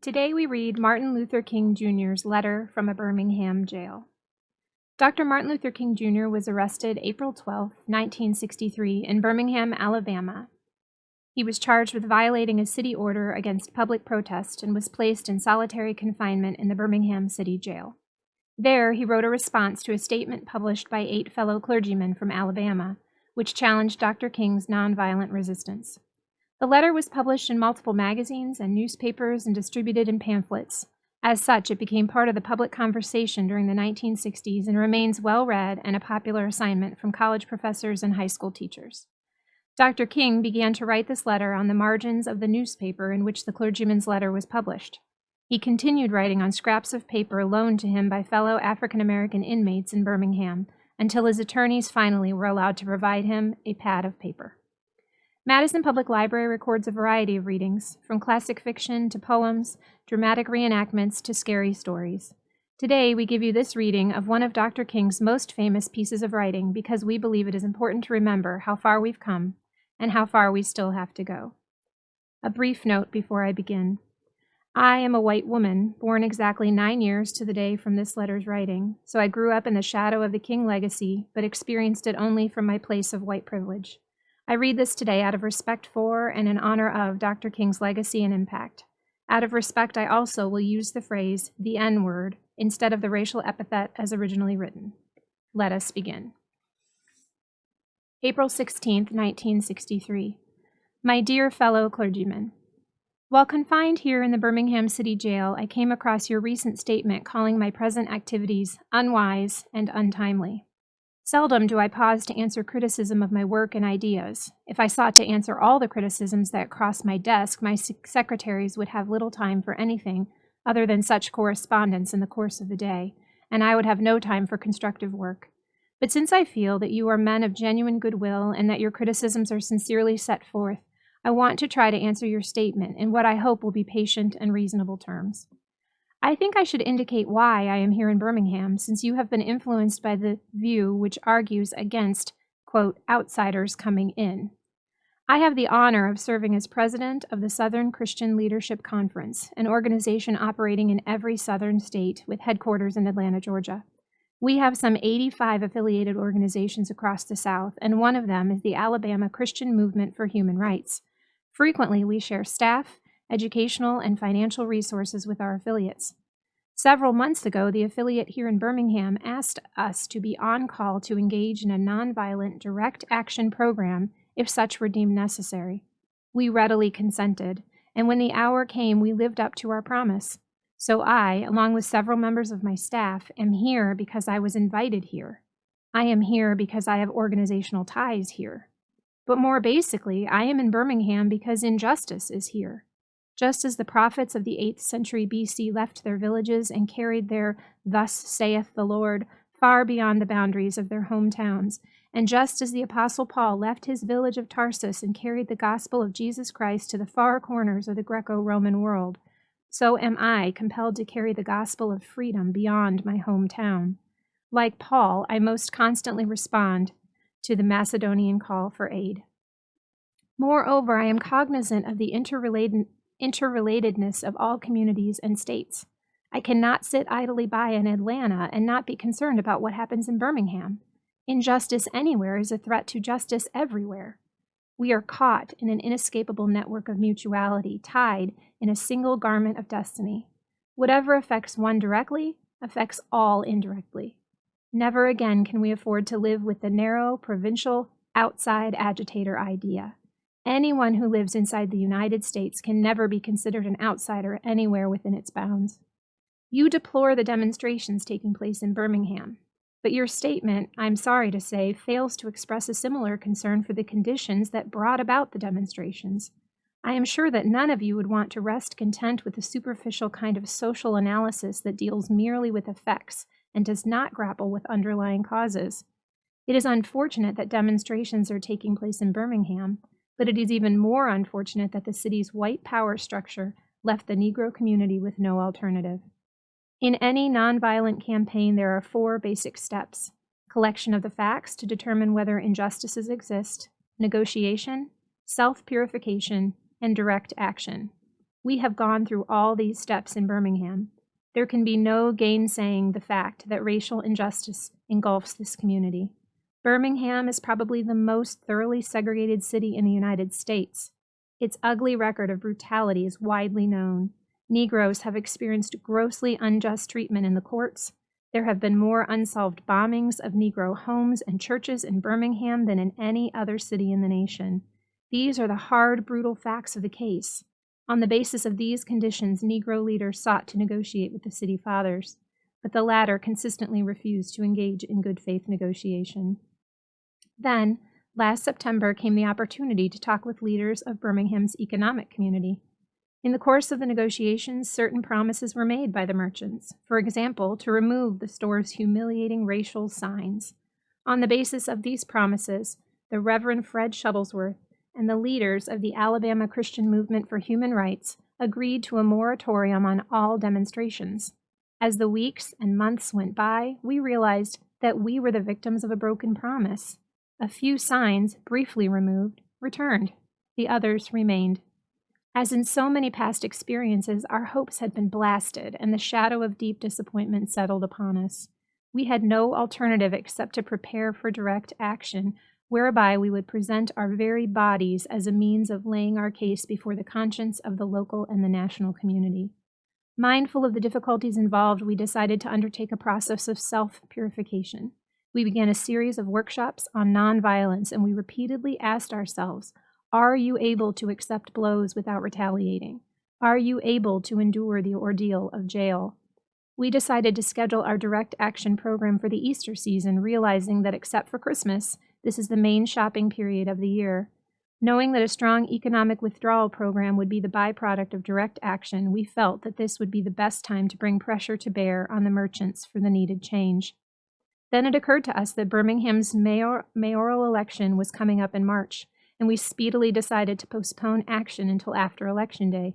Today we read Martin Luther King Jr.'s letter from a Birmingham jail. Dr. Martin Luther King Jr. was arrested April 12, 1963, in Birmingham, Alabama. He was charged with violating a city order against public protest and was placed in solitary confinement in the Birmingham City Jail. There, he wrote a response to a statement published by 8 fellow clergymen from Alabama, which challenged Dr. King's nonviolent resistance. The letter was published in multiple magazines and newspapers and distributed in pamphlets. As such, it became part of the public conversation during the 1960s and remains well-read and a popular assignment from college professors and high school teachers. Dr. King began to write this letter on the margins of the newspaper in which the clergyman's letter was published. He continued writing on scraps of paper loaned to him by fellow African-American inmates in Birmingham until his attorneys finally were allowed to provide him a pad of paper. Madison Public Library records a variety of readings, from classic fiction to poems, dramatic reenactments to scary stories. Today, we give you this reading of one of Dr. King's most famous pieces of writing because we believe it is important to remember how far we've come and how far we still have to go. A brief note before I begin. I am a white woman, born exactly 9 years to the day from this letter's writing, so I grew up in the shadow of the King legacy, but experienced it only from my place of white privilege. I read this today out of respect for and in honor of Dr. King's legacy and impact. Out of respect, I also will use the phrase, the N-word, instead of the racial epithet as originally written. Let us begin. April 16, 1963. My dear fellow clergymen, while confined here in the Birmingham City Jail, I came across your recent statement calling my present activities unwise and untimely. Seldom do I pause to answer criticism of my work and ideas. If I sought to answer all the criticisms that cross my desk, my secretaries would have little time for anything other than such correspondence in the course of the day, and I would have no time for constructive work. But since I feel that you are men of genuine goodwill and that your criticisms are sincerely set forth, I want to try to answer your statement in what I hope will be patient and reasonable terms. I think I should indicate why I am here in Birmingham, since you have been influenced by the view which argues against, quote, outsiders coming in. I have the honor of serving as president of the Southern Christian Leadership Conference, an organization operating in every southern state with headquarters in Atlanta, Georgia. We have some 85 affiliated organizations across the South, and one of them is the Alabama Christian Movement for Human Rights. Frequently, we share staff, educational, and financial resources with our affiliates. Several months ago, the affiliate here in Birmingham asked us to be on call to engage in a nonviolent direct action program if such were deemed necessary. We readily consented, and when the hour came, we lived up to our promise. So I, along with several members of my staff, am here because I was invited here. I am here because I have organizational ties here. But more basically, I am in Birmingham because injustice is here. Just as the prophets of the 8th century BC left their villages and carried their "Thus saith the Lord" far beyond the boundaries of their hometowns, and just as the Apostle Paul left his village of Tarsus and carried the gospel of Jesus Christ to the far corners of the Greco-Roman world, so am I compelled to carry the gospel of freedom beyond my hometown. Like Paul, I most constantly respond to the Macedonian call for aid. Moreover, I am cognizant of the interrelatedness of all communities and states. I cannot sit idly by in Atlanta and not be concerned about what happens in Birmingham. Injustice anywhere is a threat to justice everywhere. We are caught in an inescapable network of mutuality, tied in a single garment of destiny. Whatever affects one directly affects all indirectly. Never again can we afford to live with the narrow, provincial, outside agitator idea. Anyone who lives inside the United States can never be considered an outsider anywhere within its bounds. You deplore the demonstrations taking place in Birmingham, but your statement, I'm sorry to say, fails to express a similar concern for the conditions that brought about the demonstrations. I am sure that none of you would want to rest content with a superficial kind of social analysis that deals merely with effects and does not grapple with underlying causes. It is unfortunate that demonstrations are taking place in Birmingham, but it is even more unfortunate that the city's white power structure left the Negro community with no alternative. In any nonviolent campaign, there are 4 basic steps: collection of the facts to determine whether injustices exist, negotiation, self-purification, and direct action. We have gone through all these steps in Birmingham. There can be no gainsaying the fact that racial injustice engulfs this community. Birmingham is probably the most thoroughly segregated city in the United States. Its ugly record of brutality is widely known. Negroes have experienced grossly unjust treatment in the courts. There have been more unsolved bombings of Negro homes and churches in Birmingham than in any other city in the nation. These are the hard, brutal facts of the case. On the basis of these conditions, Negro leaders sought to negotiate with the city fathers, but the latter consistently refused to engage in good faith negotiation. Then, last September came the opportunity to talk with leaders of Birmingham's economic community. In the course of the negotiations, certain promises were made by the merchants, for example, to remove the store's humiliating racial signs. On the basis of these promises, the Reverend Fred Shuttlesworth and the leaders of the Alabama Christian Movement for Human Rights agreed to a moratorium on all demonstrations. As the weeks and months went by, we realized that we were the victims of a broken promise. A few signs, briefly removed, returned. The others remained. As in so many past experiences, our hopes had been blasted, and the shadow of deep disappointment settled upon us. We had no alternative except to prepare for direct action, whereby we would present our very bodies as a means of laying our case before the conscience of the local and the national community. Mindful of the difficulties involved, we decided to undertake a process of self-purification. We began a series of workshops on nonviolence, and we repeatedly asked ourselves, are you able to accept blows without retaliating? Are you able to endure the ordeal of jail? We decided to schedule our direct action program for the Easter season, realizing that except for Christmas, this is the main shopping period of the year. Knowing that a strong economic withdrawal program would be the byproduct of direct action, we felt that this would be the best time to bring pressure to bear on the merchants for the needed change. Then it occurred to us that Birmingham's mayoral election was coming up in March, and we speedily decided to postpone action until after Election Day.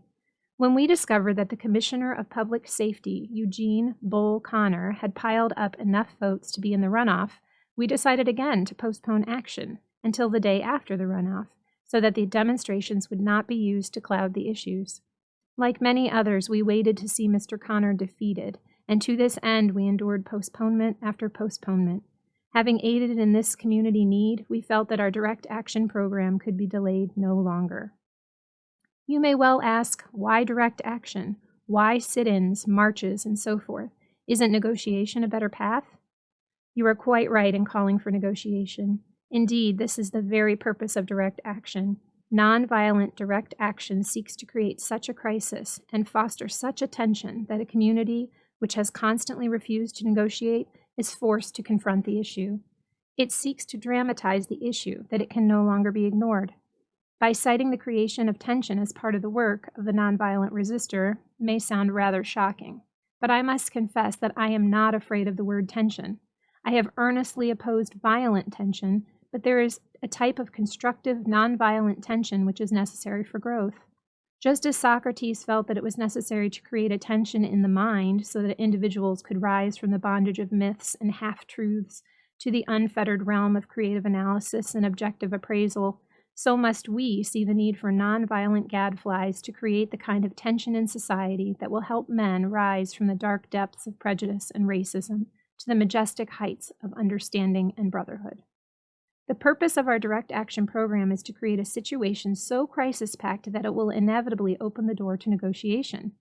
When we discovered that the Commissioner of Public Safety, Eugene Bull Connor, had piled up enough votes to be in the runoff, we decided again to postpone action until the day after the runoff, so that the demonstrations would not be used to cloud the issues. Like many others, we waited to see Mr. Connor defeated, and to this end we endured postponement after postponement. Having aided in this community need, we felt that our direct action program could be delayed no longer. You may well ask, why direct action? Why sit-ins, marches, and so forth? Isn't negotiation a better path? You are quite right in calling for negotiation. Indeed, this is the very purpose of direct action. Nonviolent direct action seeks to create such a crisis and foster such a tension that a community which has constantly refused to negotiate is forced to confront the issue. It seeks to dramatize the issue that it can no longer be ignored. By citing the creation of tension as part of the work of the nonviolent resistor may sound rather shocking, but I must confess that I am not afraid of the word tension. I have earnestly opposed violent tension, but there is a type of constructive, nonviolent tension which is necessary for growth. Just as Socrates felt that it was necessary to create a tension in the mind so that individuals could rise from the bondage of myths and half-truths to the unfettered realm of creative analysis and objective appraisal, so must we see the need for nonviolent gadflies to create the kind of tension in society that will help men rise from the dark depths of prejudice and racism to the majestic heights of understanding and brotherhood. The purpose of our direct action program is to create a situation so crisis-packed that it will inevitably open the door to negotiation.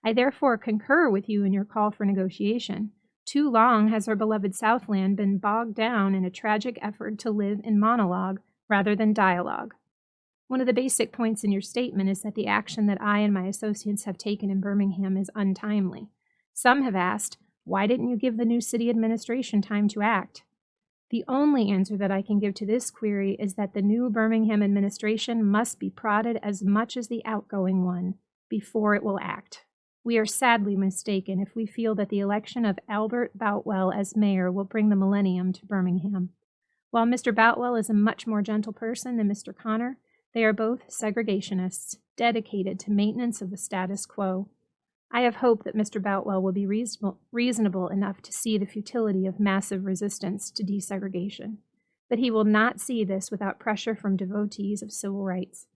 I therefore concur with you in your call for negotiation. Too long has our beloved Southland been bogged down in a tragic effort to live in monologue rather than dialogue. One of the basic points in your statement is that the action that I and my associates have taken in Birmingham is untimely. Some have asked, why didn't you give the new city administration time to act? The only answer that I can give to this query is that the new Birmingham administration must be prodded as much as the outgoing one before it will act. We are sadly mistaken if we feel that the election of Albert Boutwell as mayor will bring the millennium to Birmingham. While Mr. Boutwell is a much more gentle person than Mr. Connor, they are both segregationists, dedicated to maintenance of the status quo. I have hope that Mr. Boutwell will be reasonable enough to see the futility of massive resistance to desegregation, but he will not see this without pressure from devotees of civil rights.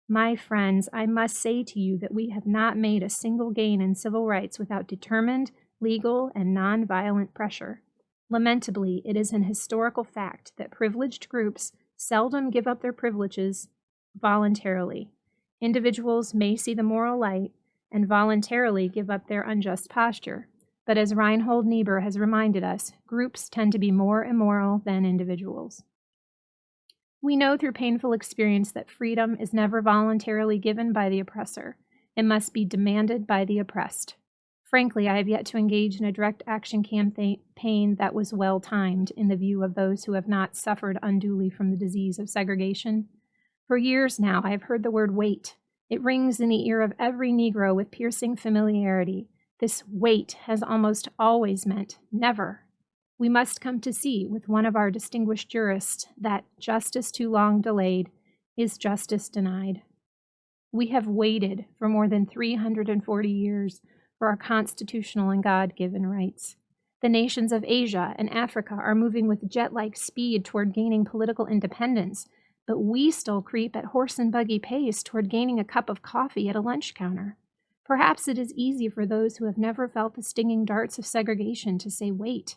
My friends, I must say to you that we have not made a single gain in civil rights without determined, legal, and nonviolent pressure. Lamentably, it is an historical fact that privileged groups seldom give up their privileges voluntarily. Individuals may see the moral light and voluntarily give up their unjust posture. But as Reinhold Niebuhr has reminded us, groups tend to be more immoral than individuals. We know through painful experience that freedom is never voluntarily given by the oppressor. It must be demanded by the oppressed. Frankly, I have yet to engage in a direct action campaign that was well-timed in the view of those who have not suffered unduly from the disease of segregation. For years now, I have heard the word wait. It rings in the ear of every Negro with piercing familiarity. This wait has almost always meant never. We must come to see, with one of our distinguished jurists, that justice too long delayed is justice denied. We have waited for more than 340 years for our constitutional and God-given rights. The nations of Asia and Africa are moving with jet-like speed toward gaining political independence, but we still creep at horse and buggy pace toward gaining a cup of coffee at a lunch counter. Perhaps it is easy for those who have never felt the stinging darts of segregation to say wait.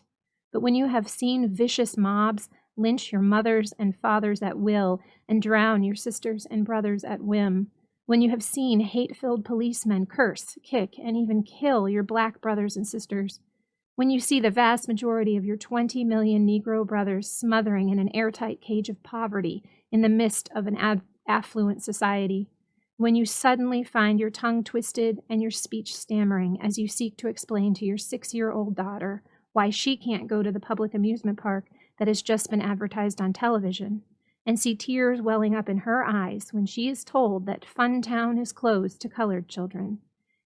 But when you have seen vicious mobs lynch your mothers and fathers at will and drown your sisters and brothers at whim, when you have seen hate-filled policemen curse, kick, and even kill your black brothers and sisters, when you see the vast majority of your 20 million Negro brothers smothering in an airtight cage of poverty in the midst of an affluent society, when you suddenly find your tongue twisted and your speech stammering as you seek to explain to your 6-year-old daughter why she can't go to the public amusement park that has just been advertised on television, and see tears welling up in her eyes when she is told that Funtown is closed to colored children,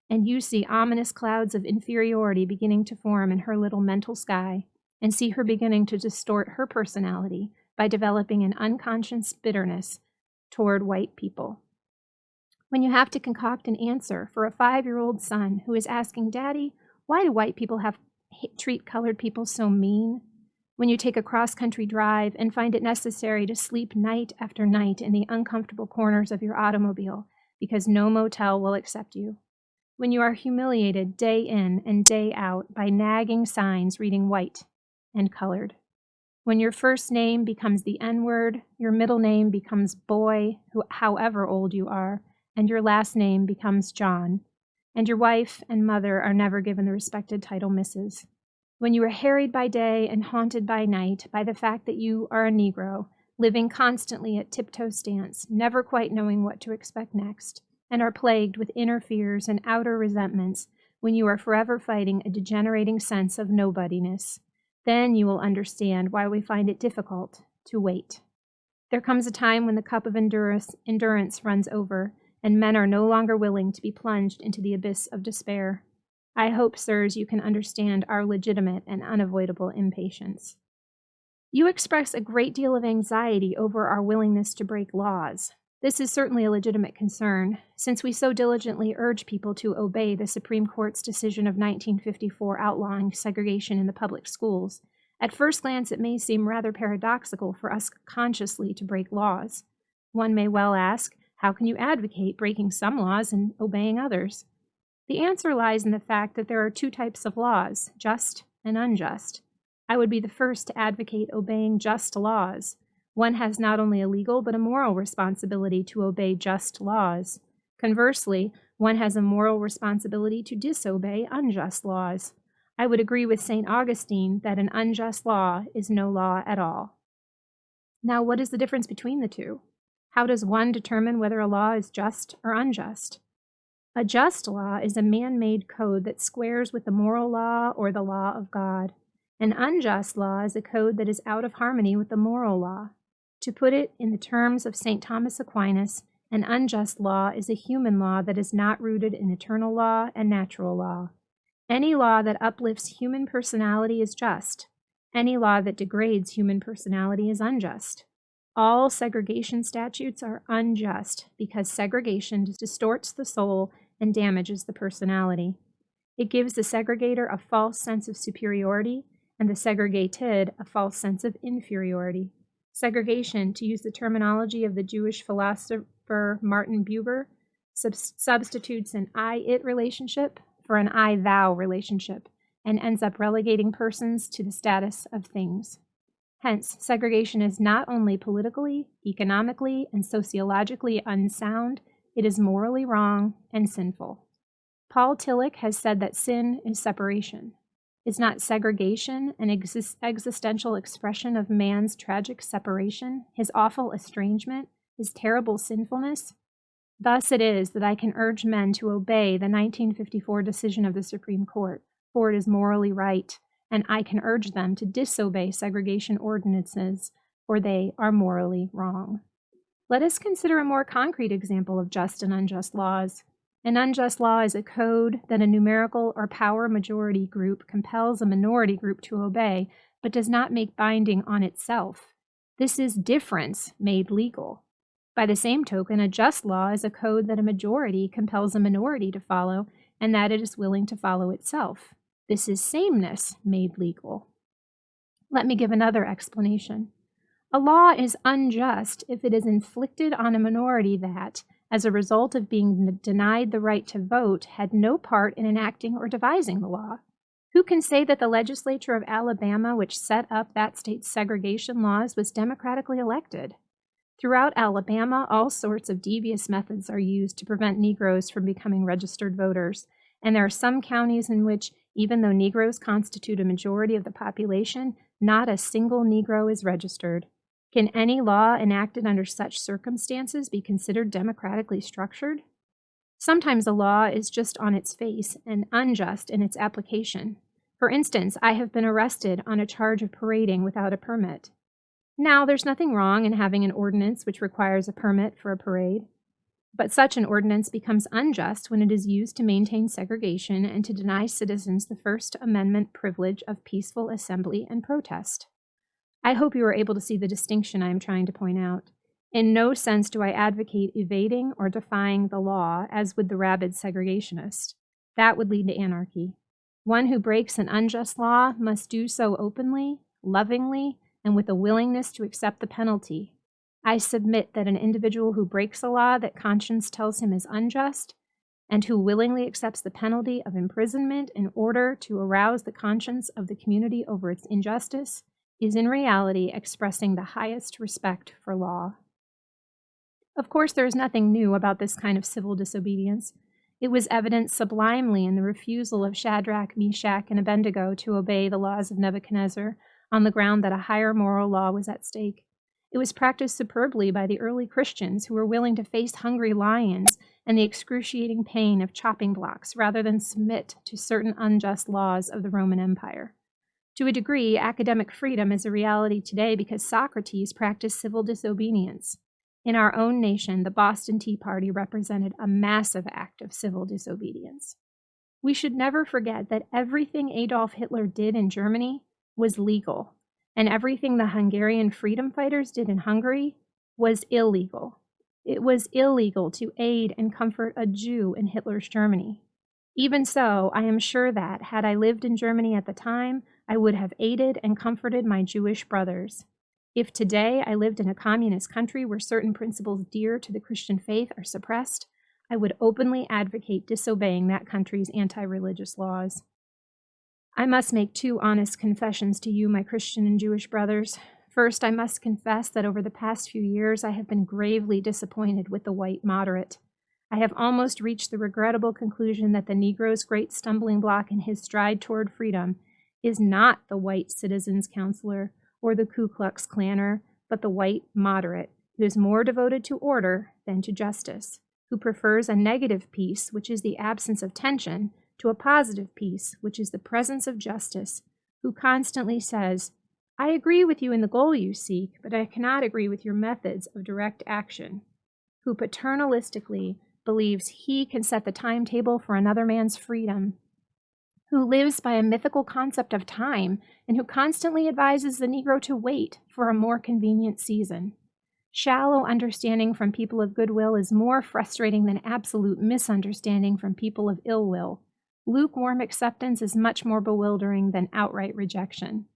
and you see ominous clouds of inferiority beginning to form in her little mental sky, and see her beginning to distort her personality by developing an unconscious bitterness toward white people. When you have to concoct an answer for a 5-year-old son who is asking, "Daddy, why do white people treat colored people so mean?" When you take a cross-country drive and find it necessary to sleep night after night in the uncomfortable corners of your automobile because no motel will accept you. When you are humiliated day in and day out by nagging signs reading white and colored. When your first name becomes the N-word, your middle name becomes boy, however old you are, and your last name becomes John, and your wife and mother are never given the respected title Mrs. When you are harried by day and haunted by night by the fact that you are a Negro, living constantly at tiptoe stance, never quite knowing what to expect next, and are plagued with inner fears and outer resentments, when you are forever fighting a degenerating sense of nobodiness, then you will understand why we find it difficult to wait. There comes a time when the cup of endurance runs over, and men are no longer willing to be plunged into the abyss of despair. I hope, sirs, you can understand our legitimate and unavoidable impatience. You express a great deal of anxiety over our willingness to break laws. This is certainly a legitimate concern, since we so diligently urge people to obey the Supreme Court's decision of 1954 outlawing segregation in the public schools. At first glance, it may seem rather paradoxical for us consciously to break laws. One may well ask, how can you advocate breaking some laws and obeying others? The answer lies in the fact that there are two types of laws, just and unjust. I would be the first to advocate obeying just laws. One has not only a legal but a moral responsibility to obey just laws. Conversely, one has a moral responsibility to disobey unjust laws. I would agree with St. Augustine that an unjust law is no law at all. Now, what is the difference between the two? How does one determine whether a law is just or unjust? A just law is a man-made code that squares with the moral law or the law of God. An unjust law is a code that is out of harmony with the moral law. To put it in the terms of St. Thomas Aquinas, an unjust law is a human law that is not rooted in eternal law and natural law. Any law that uplifts human personality is just. Any law that degrades human personality is unjust. All segregation statutes are unjust because segregation distorts the soul and damages the personality. It gives the segregator a false sense of superiority and the segregated a false sense of inferiority. Segregation, to use the terminology of the Jewish for Martin Buber substitutes an I-it relationship for an I-thou relationship and ends up relegating persons to the status of things. Hence, segregation is not only politically, economically, and sociologically unsound, it is morally wrong and sinful. Paul Tillich has said that sin is separation. Is not segregation an existential expression of man's tragic separation, his awful estrangement, his terrible sinfulness? Thus it is that I can urge men to obey the 1954 decision of the Supreme Court, for it is morally right, and I can urge them to disobey segregation ordinances, for they are morally wrong. Let us consider a more concrete example of just and unjust laws. An unjust law is a code that a numerical or power majority group compels a minority group to obey, but does not make binding on itself. This is difference made legal. By the same token, a just law is a code that a majority compels a minority to follow, and that it is willing to follow itself. This is sameness made legal. Let me give another explanation. A law is unjust if it is inflicted on a minority that, as a result of being denied the right to vote, had no part in enacting or devising the law. Who can say that the legislature of Alabama, which set up that state's segregation laws, was democratically elected? Throughout Alabama, all sorts of devious methods are used to prevent Negroes from becoming registered voters, and there are some counties in which, even though Negroes constitute a majority of the population, not a single Negro is registered. Can any law enacted under such circumstances be considered democratically structured? Sometimes a law is just on its face and unjust in its application. For instance, I have been arrested on a charge of parading without a permit. Now, there's nothing wrong in having an ordinance which requires a permit for a parade, but such an ordinance becomes unjust when it is used to maintain segregation and to deny citizens the First Amendment privilege of peaceful assembly and protest. I hope you are able to see the distinction I am trying to point out. In no sense do I advocate evading or defying the law, as would the rabid segregationist. That would lead to anarchy. One who breaks an unjust law must do so openly, lovingly, and with a willingness to accept the penalty. I submit that an individual who breaks a law that conscience tells him is unjust, and who willingly accepts the penalty of imprisonment in order to arouse the conscience of the community over its injustice, is in reality expressing the highest respect for law. Of course, there is nothing new about this kind of civil disobedience. It was evident sublimely in the refusal of Shadrach, Meshach, and Abednego to obey the laws of Nebuchadnezzar on the ground that a higher moral law was at stake. It was practiced superbly by the early Christians who were willing to face hungry lions and the excruciating pain of chopping blocks rather than submit to certain unjust laws of the Roman Empire. To a degree, academic freedom is a reality today because Socrates practiced civil disobedience. In our own nation, the Boston Tea Party represented a massive act of civil disobedience. We should never forget that everything Adolf Hitler did in Germany was legal, and everything the Hungarian freedom fighters did in Hungary was illegal. It was illegal to aid and comfort a Jew in Hitler's Germany. Even so, I am sure that, had I lived in Germany at the time, I would have aided and comforted my Jewish brothers. If today I lived in a communist country where certain principles dear to the Christian faith are suppressed, I would openly advocate disobeying that country's anti-religious laws. I must make two honest confessions to you, my Christian and Jewish brothers. First, I must confess that over the past few years I have been gravely disappointed with the white moderate. I have almost reached the regrettable conclusion that the Negro's great stumbling block in his stride toward freedom is not the white citizens' counselor or the Ku Klux Klanner, but the white moderate, who is more devoted to order than to justice, who prefers a negative peace, which is the absence of tension, to a positive peace, which is the presence of justice, who constantly says, I agree with you in the goal you seek, but I cannot agree with your methods of direct action, who paternalistically believes he can set the timetable for another man's freedom, who lives by a mythical concept of time, and who constantly advises the Negro to wait for a more convenient season. Shallow understanding from people of goodwill is more frustrating than absolute misunderstanding from people of ill will. Lukewarm acceptance is much more bewildering than outright rejection.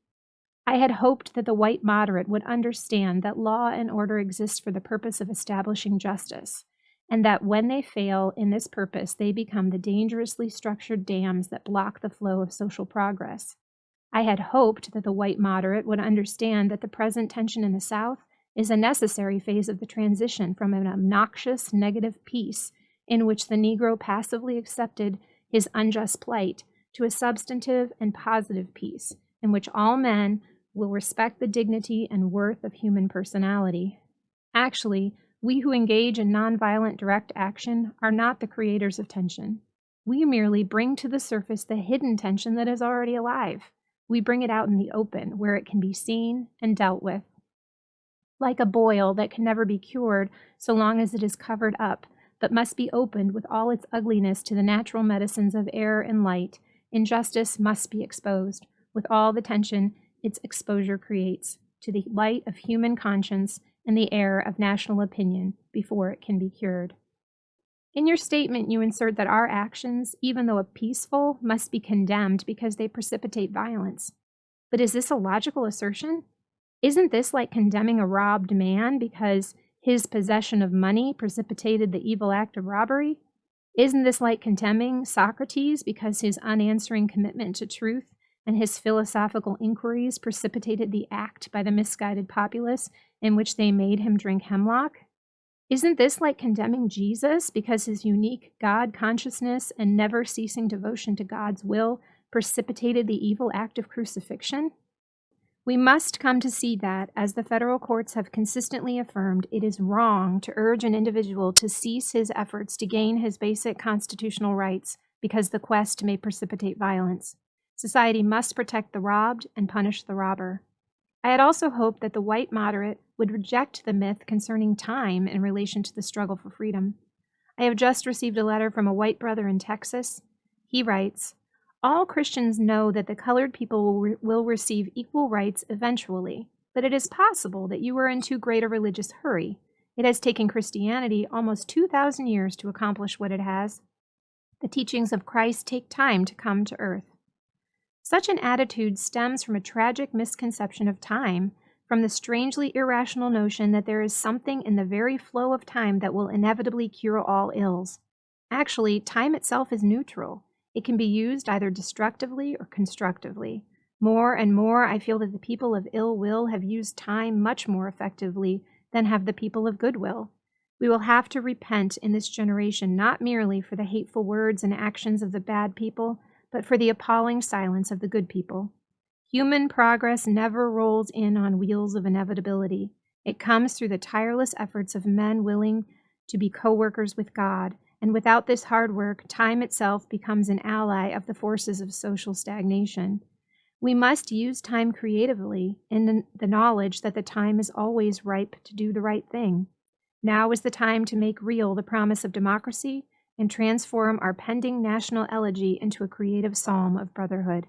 I had hoped that the white moderate would understand that law and order exist for the purpose of establishing justice, and that when they fail in this purpose, they become the dangerously structured dams that block the flow of social progress. I had hoped that the white moderate would understand that the present tension in the South is a necessary phase of the transition from an obnoxious negative peace in which the Negro passively accepted his unjust plight to a substantive and positive peace in which all men will respect the dignity and worth of human personality. Actually, we who engage in nonviolent direct action are not the creators of tension. We merely bring to the surface the hidden tension that is already alive. We bring it out in the open, where it can be seen and dealt with. Like a boil that can never be cured so long as it is covered up, but must be opened with all its ugliness to the natural medicines of air and light, injustice must be exposed, with all the tension its exposure creates, to the light of human conscience and the air of national opinion before it can be cured. In your statement, you insert that our actions, even though peaceful, must be condemned because they precipitate violence. But is this a logical assertion? Isn't this like condemning a robbed man because his possession of money precipitated the evil act of robbery? Isn't this like condemning Socrates because his unanswering commitment to truth and his philosophical inquiries precipitated the act by the misguided populace in which they made him drink hemlock? Isn't this like condemning Jesus because his unique God consciousness and never-ceasing devotion to God's will precipitated the evil act of crucifixion? We must come to see that, as the federal courts have consistently affirmed, it is wrong to urge an individual to cease his efforts to gain his basic constitutional rights because the quest may precipitate violence. Society must protect the robbed and punish the robber. I had also hoped that the white moderate would reject the myth concerning time in relation to the struggle for freedom. I have just received a letter from a white brother in Texas. He writes, "All Christians know that the colored people will receive equal rights eventually, but it is possible that you are in too great a religious hurry. It has taken Christianity almost 2,000 years to accomplish what it has. The teachings of Christ take time to come to earth." Such an attitude stems from a tragic misconception of time, from the strangely irrational notion that there is something in the very flow of time that will inevitably cure all ills. Actually, time itself is neutral. It can be used either destructively or constructively. More and more, I feel that the people of ill will have used time much more effectively than have the people of goodwill. We will have to repent in this generation not merely for the hateful words and actions of the bad people, but for the appalling silence of the good people. Human progress never rolls in on wheels of inevitability. It comes through the tireless efforts of men willing to be co-workers with God, and without this hard work, time itself becomes an ally of the forces of social stagnation. We must use time creatively in the knowledge that the time is always ripe to do the right thing. Now is the time to make real the promise of democracy and transform our pending national elegy into a creative psalm of brotherhood.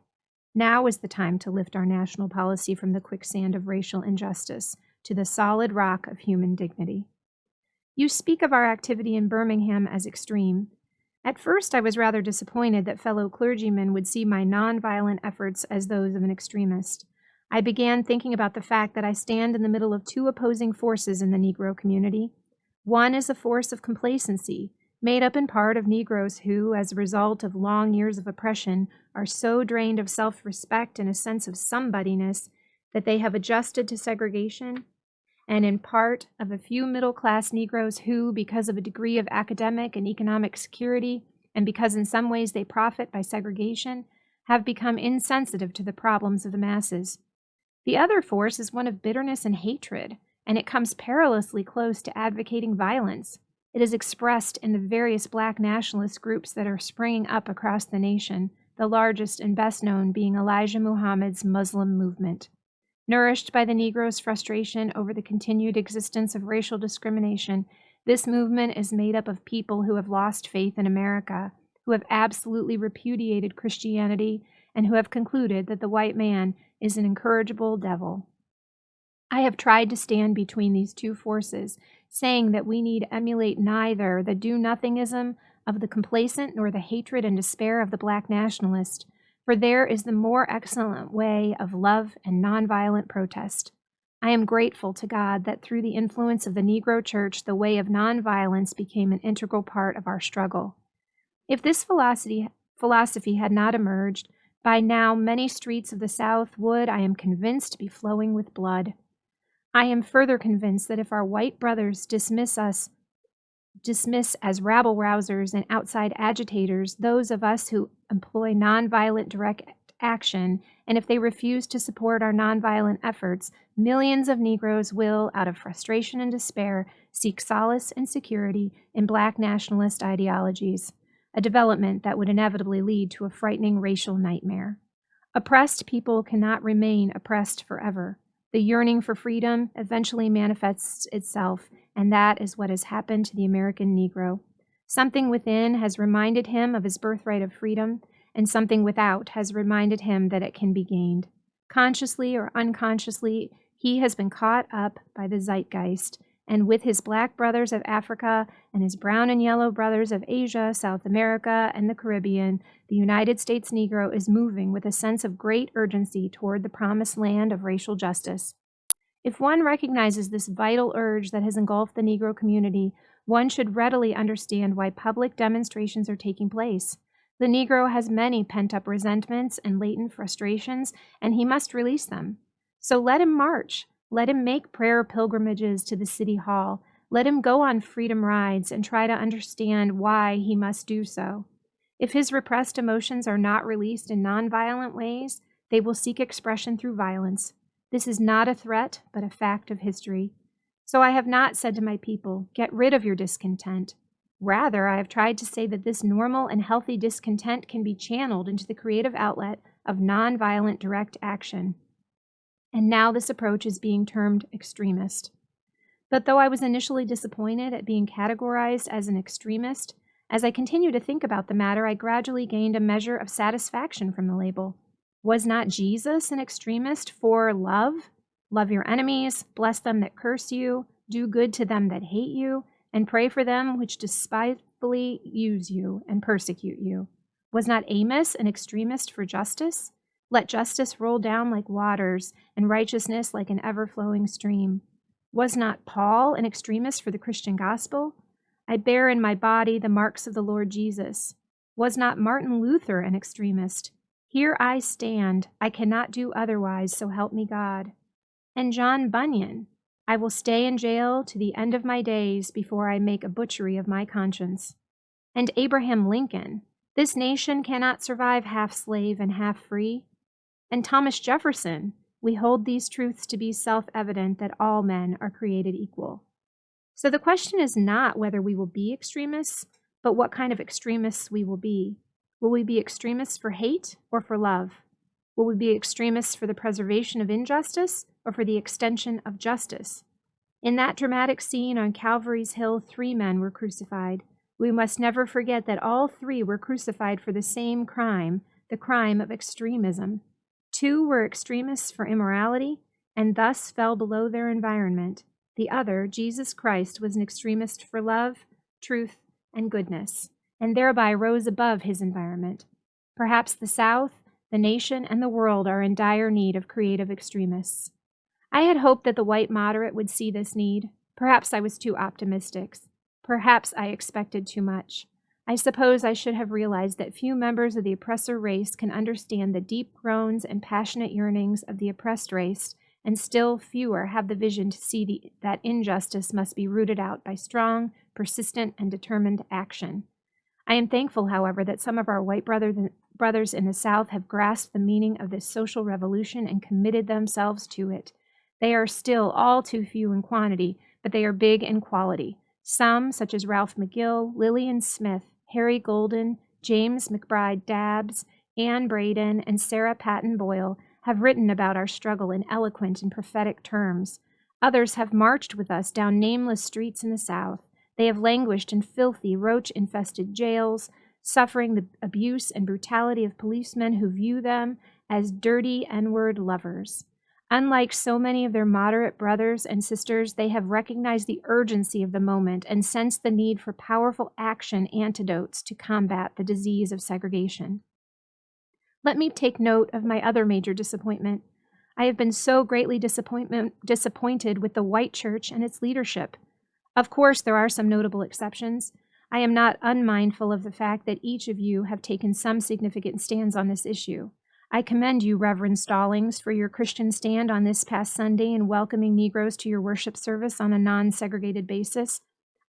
Now is the time to lift our national policy from the quicksand of racial injustice to the solid rock of human dignity. You speak of our activity in Birmingham as extreme. At first, I was rather disappointed that fellow clergymen would see my nonviolent efforts as those of an extremist. I began thinking about the fact that I stand in the middle of two opposing forces in the Negro community. One is a force of complacency, made up in part of Negroes who, as a result of long years of oppression, are so drained of self-respect and a sense of somebodyness that they have adjusted to segregation, and in part of a few middle-class Negroes who, because of a degree of academic and economic security, and because in some ways they profit by segregation, have become insensitive to the problems of the masses. The other force is one of bitterness and hatred, and it comes perilously close to advocating violence. It is expressed in the various black nationalist groups that are springing up across the nation, the largest and best known being Elijah Muhammad's Muslim movement. Nourished by the Negro's frustration over the continued existence of racial discrimination, this movement is made up of people who have lost faith in America, who have absolutely repudiated Christianity, and who have concluded that the white man is an incorrigible devil. I have tried to stand between these two forces, saying that we need emulate neither the do-nothingism of the complacent nor the hatred and despair of the black nationalist. for there is the more excellent way of love and nonviolent protest. I am grateful to God that through the influence of the Negro Church, the way of nonviolence became an integral part of our struggle. If this philosophy had not emerged, by now many streets of the South would, I am convinced, be flowing with blood. I am further convinced that if our white brothers dismiss as rabble-rousers and outside agitators those of us who employ nonviolent direct action, and if they refuse to support our nonviolent efforts, millions of Negroes will, out of frustration and despair, seek solace and security in Black nationalist ideologies, a development that would inevitably lead to a frightening racial nightmare. Oppressed people cannot remain oppressed forever. The yearning for freedom eventually manifests itself, and that is what has happened to the American Negro. Something within has reminded him of his birthright of freedom, and something without has reminded him that it can be gained. Consciously or unconsciously, he has been caught up by the zeitgeist, and with his Black brothers of Africa and his brown and yellow brothers of Asia, South America, and the Caribbean, the United States Negro is moving with a sense of great urgency toward the promised land of racial justice. If one recognizes this vital urge that has engulfed the Negro community, one should readily understand why public demonstrations are taking place. The Negro has many pent-up resentments and latent frustrations, and he must release them. So let him march. Let him make prayer pilgrimages to the city hall. Let him go on freedom rides and try to understand why he must do so. If his repressed emotions are not released in nonviolent ways, they will seek expression through violence. This is not a threat, but a fact of history. So I have not said to my people, get rid of your discontent. Rather, I have tried to say that this normal and healthy discontent can be channeled into the creative outlet of nonviolent direct action. And now this approach is being termed extremist. But though I was initially disappointed at being categorized as an extremist, as I continued to think about the matter, I gradually gained a measure of satisfaction from the label. Was not Jesus an extremist for love? Love your enemies, bless them that curse you, do good to them that hate you, and pray for them which despitefully use you and persecute you. Was not Amos an extremist for justice? Let justice roll down like waters, and righteousness like an ever-flowing stream. Was not Paul an extremist for the Christian gospel? I bear in my body the marks of the Lord Jesus. Was not Martin Luther an extremist? Here I stand, I cannot do otherwise, so help me God. And John Bunyan, I will stay in jail to the end of my days before I make a butchery of my conscience. And Abraham Lincoln, this nation cannot survive half slave and half free. And Thomas Jefferson, we hold these truths to be self-evident that all men are created equal. So the question is not whether we will be extremists, but what kind of extremists we will be. Will we be extremists for hate or for love? Will we be extremists for the preservation of injustice or for the extension of justice? In that dramatic scene on Calvary's Hill, 3 men were crucified. We must never forget that all 3 were crucified for the same crime, the crime of extremism. 2 were extremists for immorality and thus fell below their environment. The other, Jesus Christ, was an extremist for love, truth, and goodness, and thereby rose above his environment. Perhaps the South, the nation, and the world are in dire need of creative extremists. I had hoped that the white moderate would see this need. Perhaps I was too optimistic. Perhaps I expected too much. I suppose I should have realized that few members of the oppressor race can understand the deep groans and passionate yearnings of the oppressed race, and still fewer have the vision to see that injustice must be rooted out by strong, persistent, and determined action. I am thankful, however, that some of our white brothers in the South have grasped the meaning of this social revolution and committed themselves to it. They are still all too few in quantity, but they are big in quality. Some, such as Ralph McGill, Lillian Smith, Harry Golden, James McBride Dabbs, Ann Braden, and Sarah Patton Boyle, have written about our struggle in eloquent and prophetic terms. Others have marched with us down nameless streets in the South. They have languished in filthy, roach-infested jails, suffering the abuse and brutality of policemen who view them as dirty N-word lovers. Unlike so many of their moderate brothers and sisters, they have recognized the urgency of the moment and sensed the need for powerful action antidotes to combat the disease of segregation. Let me take note of my other major disappointment. I have been so greatly disappointed with the white church and its leadership. Of course, there are some notable exceptions. I am not unmindful of the fact that each of you have taken some significant stands on this issue. I commend you, Reverend Stallings, for your Christian stand on this past Sunday in welcoming Negroes to your worship service on a non-segregated basis.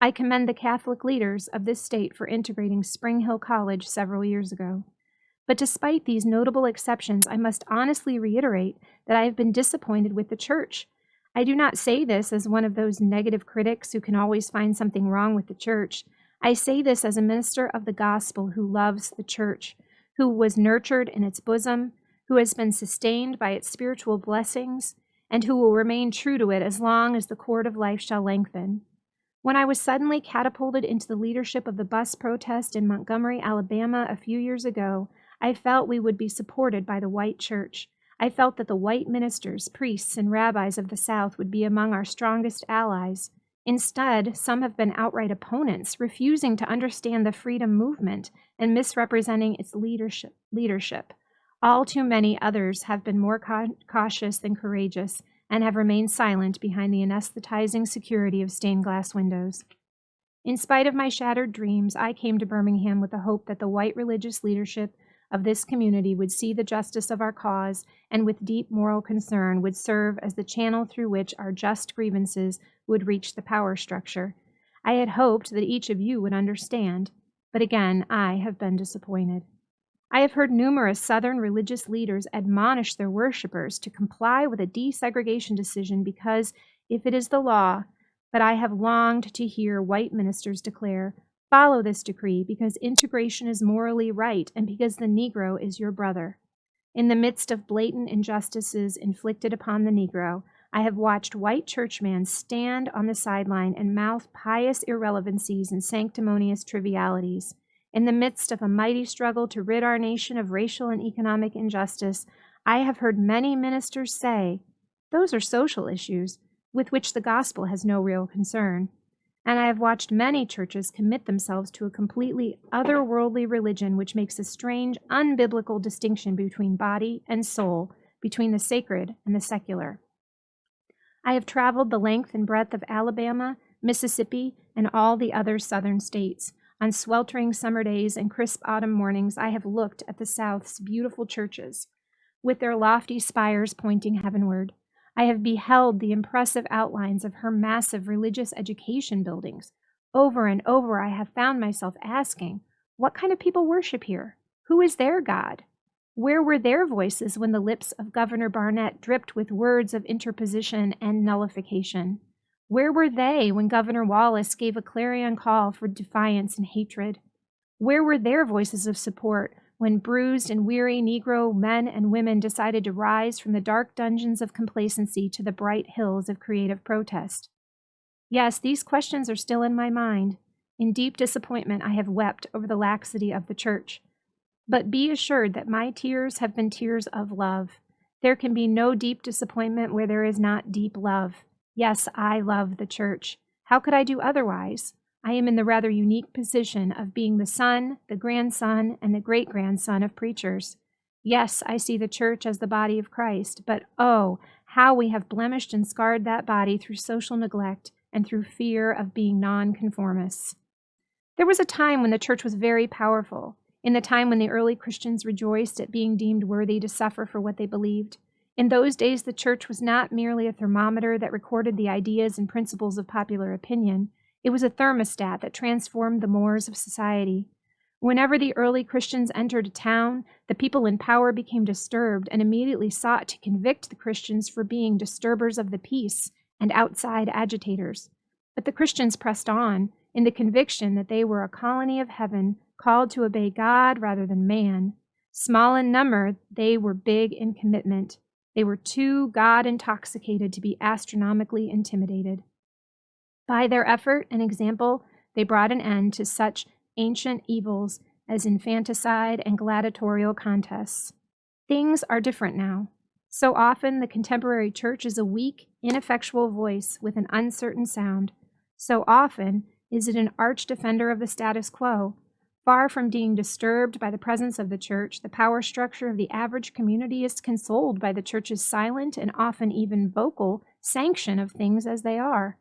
I commend the Catholic leaders of this state for integrating Spring Hill College several years ago. But despite these notable exceptions, I must honestly reiterate that I have been disappointed with the church. I do not say this as one of those negative critics who can always find something wrong with the church. I say this as a minister of the gospel who loves the church, who was nurtured in its bosom, who has been sustained by its spiritual blessings, and who will remain true to it as long as the cord of life shall lengthen. When I was suddenly catapulted into the leadership of the bus protest in Montgomery, Alabama a few years ago, I felt we would be supported by the white church. I felt that the white ministers, priests, and rabbis of the South would be among our strongest allies. Instead, some have been outright opponents, refusing to understand the freedom movement and misrepresenting its leadership. All too many others have been more cautious than courageous and have remained silent behind the anesthetizing security of stained glass windows. In spite of my shattered dreams, I came to Birmingham with the hope that the white religious leadership of this community would see the justice of our cause and with deep moral concern would serve as the channel through which our just grievances would reach the power structure. I had hoped that each of you would understand, but again, I have been disappointed. I have heard numerous Southern religious leaders admonish their worshipers to comply with a desegregation decision because if it is the law, but I have longed to hear white ministers declare, follow this decree because integration is morally right and because the Negro is your brother. In the midst of blatant injustices inflicted upon the Negro, I have watched white churchmen stand on the sideline and mouth pious irrelevancies and sanctimonious trivialities. In the midst of a mighty struggle to rid our nation of racial and economic injustice, I have heard many ministers say, those are social issues with which the gospel has no real concern. And I have watched many churches commit themselves to a completely otherworldly religion which makes a strange, unbiblical distinction between body and soul, between the sacred and the secular. I have traveled the length and breadth of Alabama, Mississippi, and all the other southern states. On sweltering summer days and crisp autumn mornings, I have looked at the South's beautiful churches, with their lofty spires pointing heavenward. I have beheld the impressive outlines of her massive religious education buildings. Over and over, I have found myself asking, what kind of people worship here? Who is their God? Where were their voices when the lips of Governor Barnett dripped with words of interposition and nullification? Where were they when Governor Wallace gave a clarion call for defiance and hatred? Where were their voices of support when bruised and weary Negro men and women decided to rise from the dark dungeons of complacency to the bright hills of creative protest? Yes, these questions are still in my mind. In deep disappointment, I have wept over the laxity of the church. But be assured that my tears have been tears of love. There can be no deep disappointment where there is not deep love. Yes, I love the church. How could I do otherwise? I am in the rather unique position of being the son, the grandson, and the great-grandson of preachers. Yes, I see the church as the body of Christ, but oh, how we have blemished and scarred that body through social neglect and through fear of being nonconformists. There was a time when the church was very powerful, in the time when the early Christians rejoiced at being deemed worthy to suffer for what they believed. In those days, the church was not merely a thermometer that recorded the ideas and principles of popular opinion. It was a thermostat that transformed the mores of society. Whenever the early Christians entered a town, the people in power became disturbed and immediately sought to convict the Christians for being disturbers of the peace and outside agitators. But the Christians pressed on, in the conviction that they were a colony of heaven, called to obey God rather than man. Small in number, they were big in commitment. They were too God-intoxicated to be astronomically intimidated. By their effort and example, they brought an end to such ancient evils as infanticide and gladiatorial contests. Things are different now. So often, the contemporary church is a weak, ineffectual voice with an uncertain sound. So often is it an arch defender of the status quo. Far from being disturbed by the presence of the church, the power structure of the average community is consoled by the church's silent and often even vocal sanction of things as they are.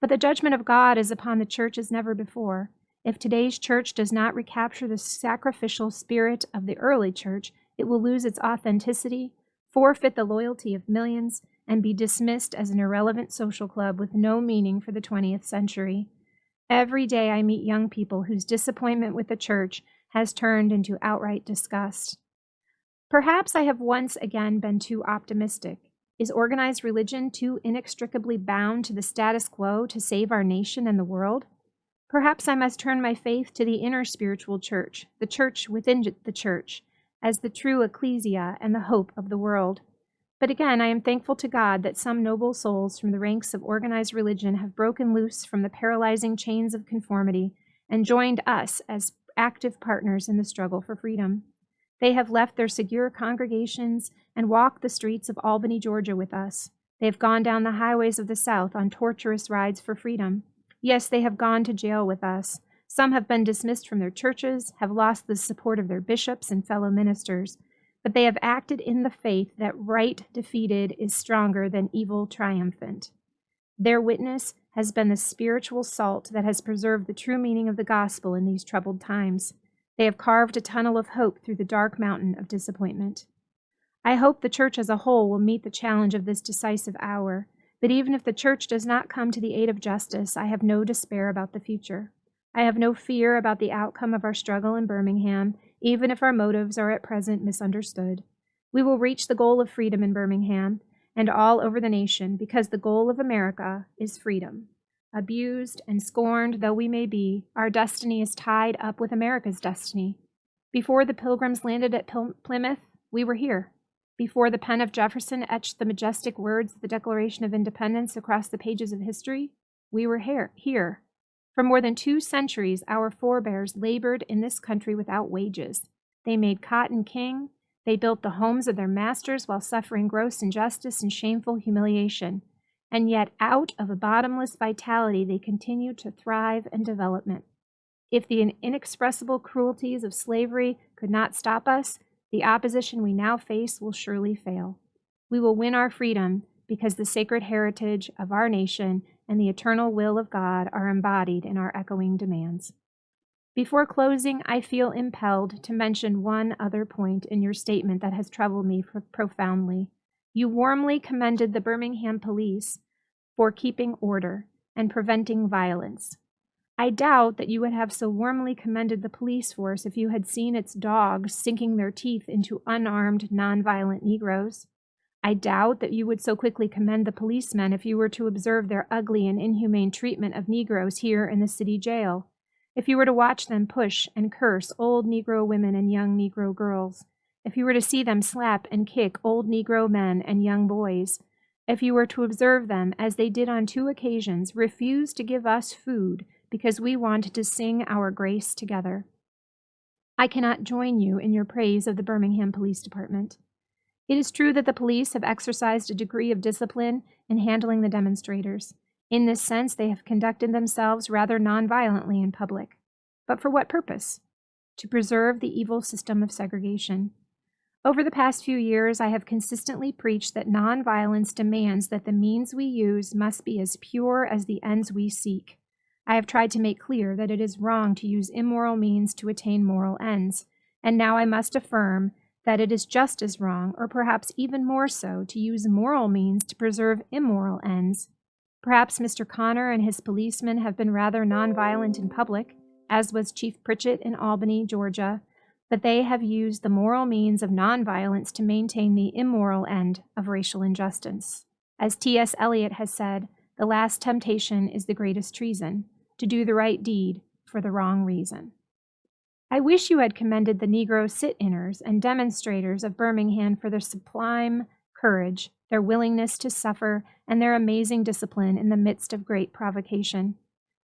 But the judgment of God is upon the church as never before. If today's church does not recapture the sacrificial spirit of the early church, it will lose its authenticity, forfeit the loyalty of millions, and be dismissed as an irrelevant social club with no meaning for the 20th century. Every day I meet young people whose disappointment with the church has turned into outright disgust. Perhaps I have once again been too optimistic. Is organized religion too inextricably bound to the status quo to save our nation and the world? Perhaps I must turn my faith to the inner spiritual church, the church within the church, as the true ecclesia and the hope of the world. But again, I am thankful to God that some noble souls from the ranks of organized religion have broken loose from the paralyzing chains of conformity and joined us as active partners in the struggle for freedom. They have left their secure congregations and walked the streets of Albany, Georgia with us. They have gone down the highways of the South on torturous rides for freedom. Yes, they have gone to jail with us. Some have been dismissed from their churches, have lost the support of their bishops and fellow ministers, but they have acted in the faith that right defeated is stronger than evil triumphant. Their witness has been the spiritual salt that has preserved the true meaning of the gospel in these troubled times. They have carved a tunnel of hope through the dark mountain of disappointment. I hope the church as a whole will meet the challenge of this decisive hour, but even if the church does not come to the aid of justice, I have no despair about the future. I have no fear about the outcome of our struggle in Birmingham, even if our motives are at present misunderstood. We will reach the goal of freedom in Birmingham and all over the nation, because the goal of America is freedom. Abused and scorned though we may be, our destiny is tied up with America's destiny. Before the Pilgrims landed at Plymouth, we were here. Before the pen of Jefferson etched the majestic words of the Declaration of Independence across the pages of history, we were here. For more than 2 centuries, our forebears labored in this country without wages. They made cotton king. They built the homes of their masters while suffering gross injustice and shameful humiliation. And yet, out of a bottomless vitality, they continued to thrive and development. If the inexpressible cruelties of slavery could not stop us, the opposition we now face will surely fail. We will win our freedom because the sacred heritage of our nation and the eternal will of God are embodied in our echoing demands. Before closing, I feel impelled to mention one other point in your statement that has troubled me profoundly. You warmly commended the Birmingham police for keeping order and preventing violence. I doubt that you would have so warmly commended the police force if you had seen its dogs sinking their teeth into unarmed, nonviolent Negroes. I doubt that you would so quickly commend the policemen if you were to observe their ugly and inhumane treatment of Negroes here in the city jail, if you were to watch them push and curse old Negro women and young Negro girls, if you were to see them slap and kick old Negro men and young boys, if you were to observe them, as they did on 2 occasions, refuse to give us food because we wanted to sing our grace together. I cannot join you in your praise of the Birmingham Police Department. It is true that the police have exercised a degree of discipline in handling the demonstrators. In this sense, they have conducted themselves rather nonviolently in public. But for what purpose? To preserve the evil system of segregation. Over the past few years, I have consistently preached that nonviolence demands that the means we use must be as pure as the ends we seek. I have tried to make clear that it is wrong to use immoral means to attain moral ends, and now I must affirm that it is just as wrong, or perhaps even more so, to use moral means to preserve immoral ends. Perhaps Mr. Connor and his policemen have been rather nonviolent in public, as was Chief Pritchett in Albany, Georgia, but they have used the moral means of nonviolence to maintain the immoral end of racial injustice. As T.S. Eliot has said, the last temptation is the greatest treason, to do the right deed for the wrong reason. I wish you had commended the Negro sit-inners and demonstrators of Birmingham for their sublime courage, their willingness to suffer, and their amazing discipline in the midst of great provocation.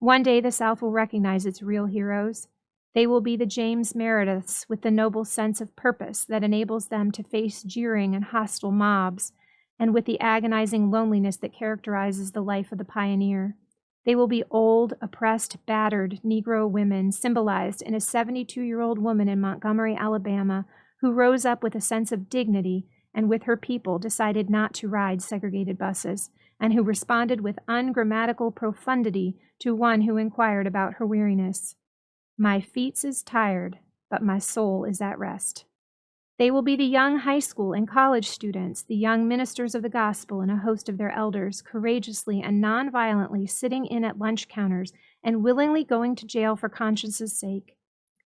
One day the South will recognize its real heroes. They will be the James Merediths with the noble sense of purpose that enables them to face jeering and hostile mobs, and with the agonizing loneliness that characterizes the life of the pioneer. They will be old, oppressed, battered Negro women, symbolized in a 72-year-old woman in Montgomery, Alabama, who rose up with a sense of dignity and with her people decided not to ride segregated buses, and who responded with ungrammatical profundity to one who inquired about her weariness. My feet is tired, but my soul is at rest. They will be the young high school and college students, the young ministers of the gospel and a host of their elders, courageously and nonviolently sitting in at lunch counters and willingly going to jail for conscience's sake.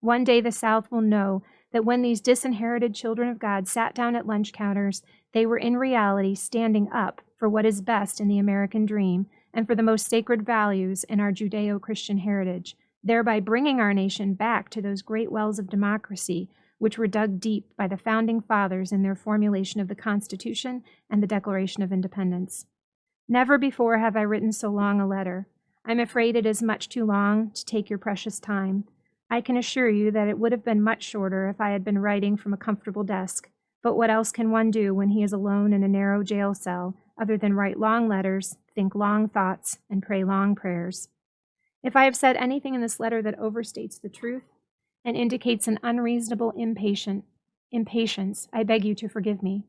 One day the South will know that when these disinherited children of God sat down at lunch counters, they were in reality standing up for what is best in the American dream and for the most sacred values in our Judeo-Christian heritage, thereby bringing our nation back to those great wells of democracy which were dug deep by the Founding Fathers in their formulation of the Constitution and the Declaration of Independence. Never before have I written so long a letter. I'm afraid it is much too long to take your precious time. I can assure you that it would have been much shorter if I had been writing from a comfortable desk, but what else can one do when he is alone in a narrow jail cell other than write long letters, think long thoughts, and pray long prayers? If I have said anything in this letter that overstates the truth and indicates an unreasonable impatience, I beg you to forgive me.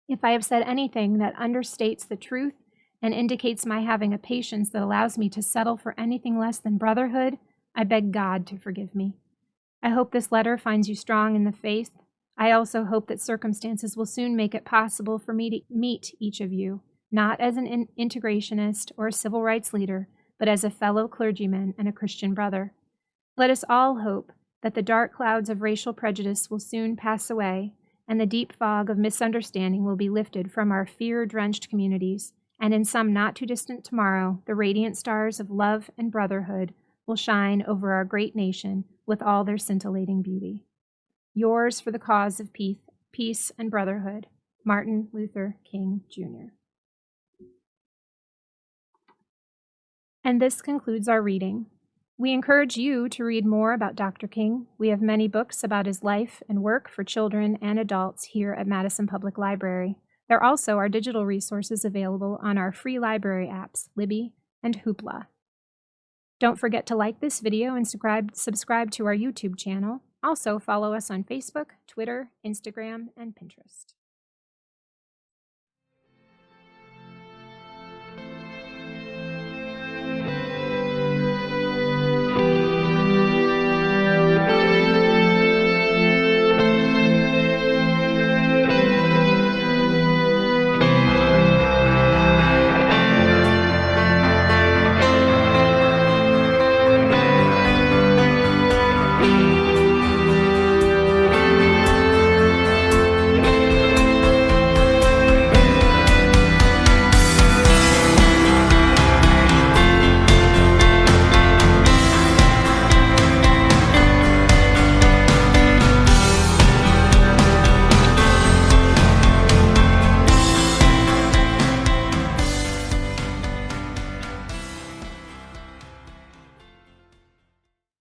If I have said anything that understates the truth and indicates my having a patience that allows me to settle for anything less than brotherhood, I beg God to forgive me. I hope this letter finds you strong in the faith. I also hope that circumstances will soon make it possible for me to meet each of you, not as an integrationist or a civil rights leader, but as a fellow clergyman and a Christian brother. Let us all hope that the dark clouds of racial prejudice will soon pass away, and the deep fog of misunderstanding will be lifted from our fear-drenched communities, and in some not-too-distant tomorrow, the radiant stars of love and brotherhood will shine over our great nation with all their scintillating beauty. Yours for the cause of peace and brotherhood, Martin Luther King, Jr. And this concludes our reading. We encourage you to read more about Dr. King. We have many books about his life and work for children and adults here at Madison Public Library. There also are digital resources available on our free library apps, Libby and Hoopla. Don't forget to like this video and subscribe to our YouTube channel. Also follow us on Facebook, Twitter, Instagram, and Pinterest.